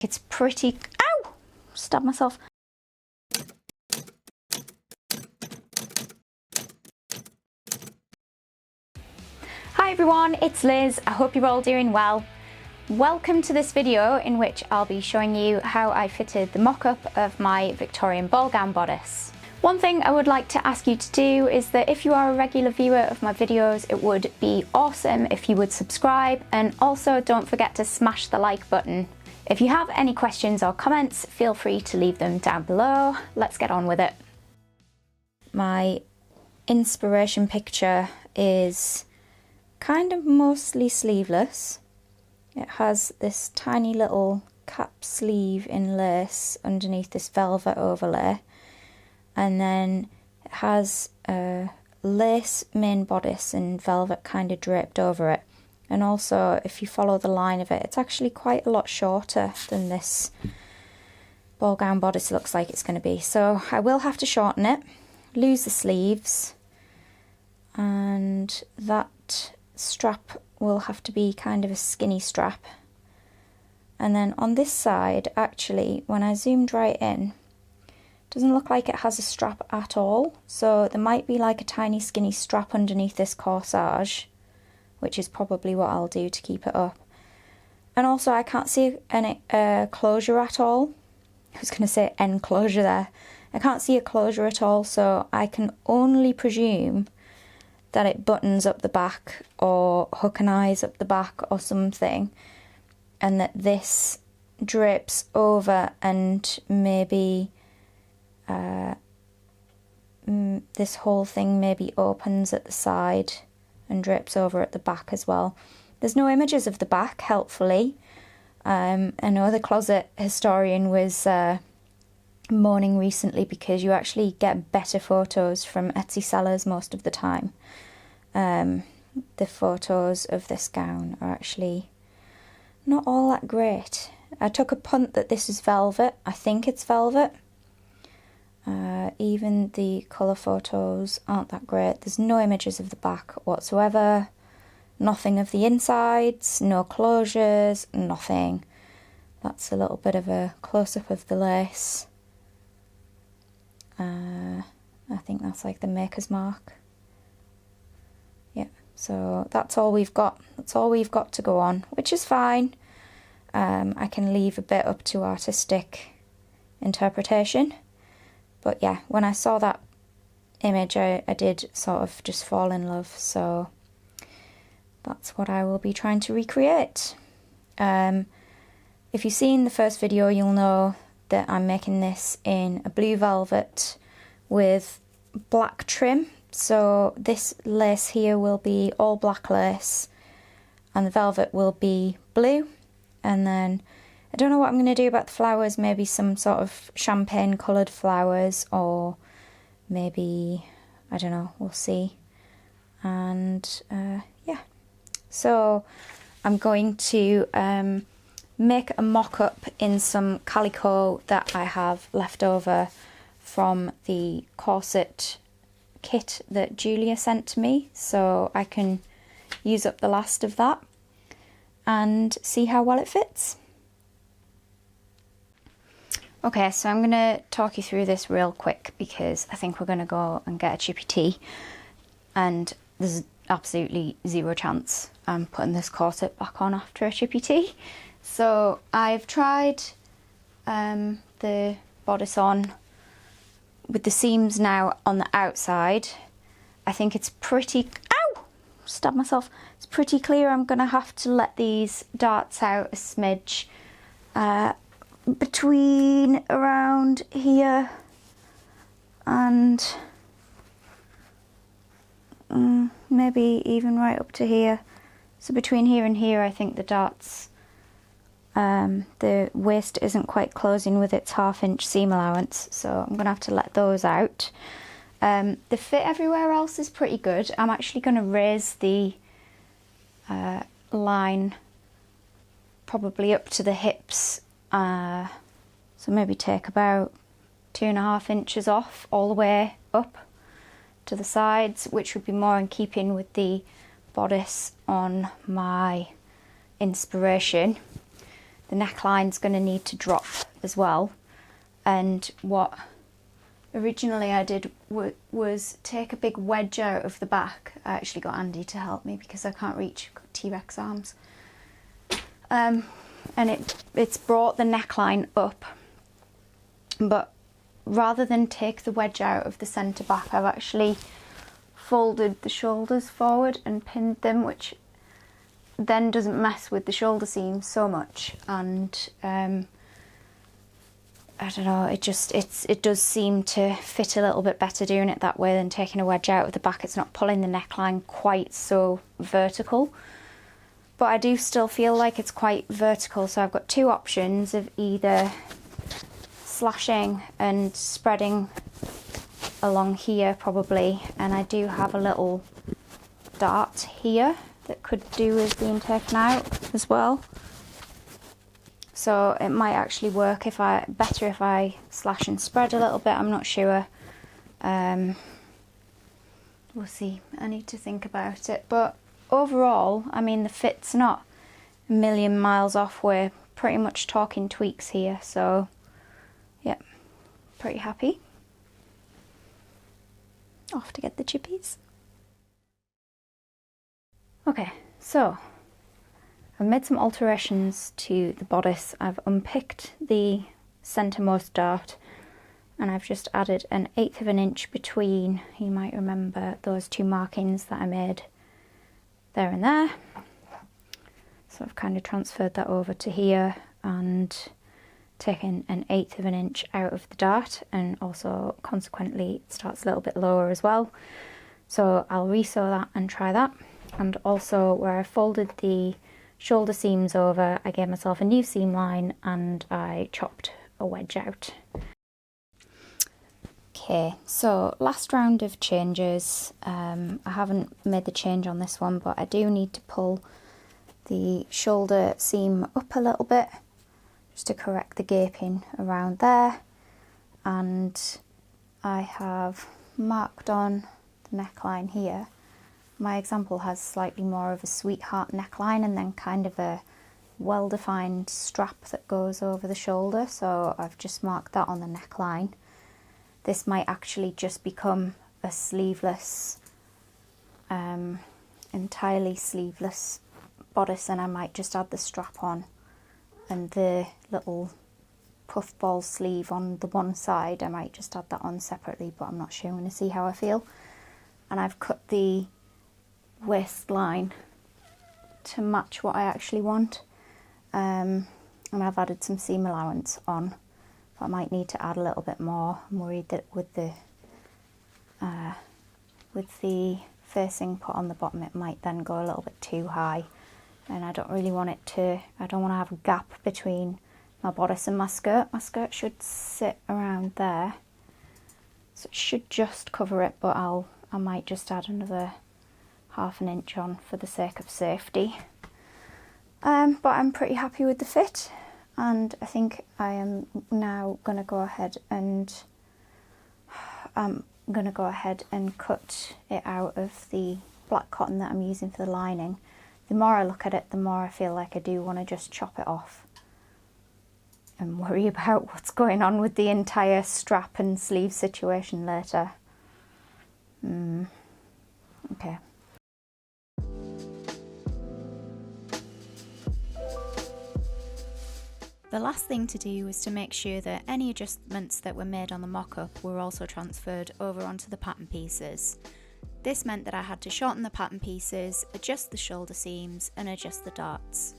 It's pretty, ow, stabbed myself. Hi everyone, it's Liz. I hope you're all doing well. Welcome to this video in which I'll be showing you how I fitted the mock-up of my Victorian Ballgown bodice. One thing I would like to ask you to do is that if you are a regular viewer of my videos, it would be awesome if you would subscribe, and also don't forget to smash the like button. If you have any questions or comments, feel free to leave them down below. Let's get on with it. My inspiration picture is kind of mostly sleeveless. It has this tiny little cap sleeve in lace underneath this velvet overlay, and then it has a lace main bodice and velvet kind of draped over it. And also, if you follow the line of it, it's actually quite a lot shorter than this ball gown bodice looks like it's going to be. So I will have to shorten it, lose the sleeves, and that strap will have to be kind of a skinny strap. And then on this side, actually, when I zoomed right in, it doesn't look like it has a strap at all. So there might be like a tiny skinny strap underneath this corsage, which is probably what I'll do to keep it up. And also I can't see any closure at all. I was going to say enclosure there. I can't see a closure at all, so I can only presume that it buttons up the back or hook and eyes up the back or something, and that this drapes over and maybe this whole thing maybe opens at the side and drapes over at the back as well. There's no images of the back, helpfully. I know the closet historian was moaning recently because you actually get better photos from Etsy sellers most of the time. The photos of this gown are actually not all that great. I took a punt that this is velvet. I think it's velvet. Even the colour photos aren't that great. There's no images of the back whatsoever, nothing of the insides, no closures, nothing. That's a little bit of a close-up of the lace. I think that's like the maker's mark. Yeah, so that's all we've got. That's all we've got to go on, which is fine. I can leave a bit up to artistic interpretation. But yeah, when I saw that image, I did sort of just fall in love, so that's what I will be trying to recreate. If you've seen the first video, you'll know that I'm making this in a blue velvet with black trim. So this lace here will be all black lace, and the velvet will be blue. And then I don't know what I'm going to do about the flowers, maybe some sort of champagne coloured flowers, or maybe, I don't know, we'll see. And yeah, so I'm going to make a mock-up in some calico that I have left over from the corset kit that Julia sent to me, so I can use up the last of that and see how well it fits. Okay, so I'm going to talk you through this real quick because I think we're going to go and get a chippy tea, and there's absolutely zero chance I'm putting this corset back on after a chippy tea. So I've tried the bodice on with the seams now on the outside. I think it's pretty, ow, stabbed myself. It's pretty clear. I'm going to have to let these darts out a smidge. Between around here and maybe even right up to here. So between here and here, I think the darts, the waist isn't quite closing with its 1/2 inch seam allowance, so I'm gonna have to let those out. The fit everywhere else is pretty good. I'm actually gonna raise the line probably up to the hips. So maybe take about 2.5 inches off all the way up to the sides, which would be more in keeping with the bodice on my inspiration. the neckline's going to need to drop as well. And what originally I did was take a big wedge out of the back. I actually got Andy to help me because I can't reach T-Rex arms. And it's brought the neckline up, but rather than take the wedge out of the centre back, I've actually folded the shoulders forward and pinned them, which then doesn't mess with the shoulder seam so much. And I don't know, it does seem to fit a little bit better doing it that way than taking a wedge out of the back. It's not pulling the neckline quite so vertical, but I do still feel like it's quite vertical. So I've got two options of either slashing and spreading along here probably, and I do have a little dart here that could do with being taken out as well. So it might actually work better if I slash and spread a little bit. I'm not sure. We'll see. I need to think about it. But overall, I mean, the fit's not a million miles off. We're pretty much talking tweaks here. So, yeah, pretty happy. Off to get the chippies. Okay, so I've made some alterations to the bodice. I've unpicked the centremost dart and I've just added 1/8 of an inch between, you might remember, those two markings that I made there and there. So I've kind of transferred that over to here and taken 1/8 of an inch out of the dart, and also consequently it starts a little bit lower as well. So I'll resew that and try that. And also where I folded the shoulder seams over, I gave myself a new seam line and I chopped a wedge out. Okay, so last round of changes. I haven't made the change on this one, but I do need to pull the shoulder seam up a little bit just to correct the gaping around there. And I have marked on the neckline here. My example has slightly more of a sweetheart neckline and then kind of a well-defined strap that goes over the shoulder, so I've just marked that on the neckline. This might actually just become a sleeveless, entirely sleeveless bodice, and I might just add the strap on and the little puffball sleeve on the one side. I might just add that on separately, but I'm not sure. I'm going to see how I feel. And I've cut the waistline to match what I actually want, and I've added some seam allowance on, but I might need to add a little bit more. I'm worried that with the facing put on the bottom it might then go a little bit too high, and I don't really want it to, I don't want to have a gap between my bodice and my skirt. My skirt should sit around there, so it should just cover it, but I might just add another 1/2 inch on for the sake of safety. But I'm pretty happy with the fit, and I think I am now going to go ahead and cut it out of the black cotton that I'm using for the lining. The more I look at it, the more I feel like I do want to just chop it off and worry about what's going on with the entire strap and sleeve situation later. Okay. The last thing to do was to make sure that any adjustments that were made on the mock-up were also transferred over onto the pattern pieces. This meant that I had to shorten the pattern pieces, adjust the shoulder seams and adjust the darts.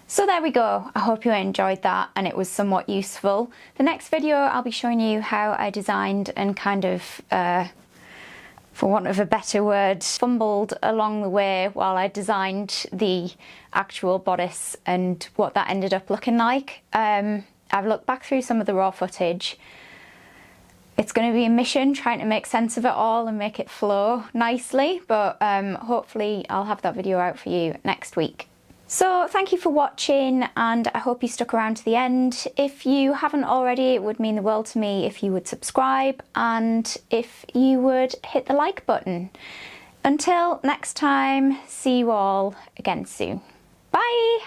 So there we go. I hope you enjoyed that and it was somewhat useful. The next video I'll be showing you how I designed and kind of, for want of a better word, fumbled along the way while I designed the actual bodice and what that ended up looking like. I've looked back through some of the raw footage. It's going to be a mission trying to make sense of it all and make it flow nicely, but hopefully I'll have that video out for you next week. So thank you for watching, and I hope you stuck around to the end. If you haven't already, it would mean the world to me if you would subscribe and if you would hit the like button. Until next time, see you all again soon. Bye!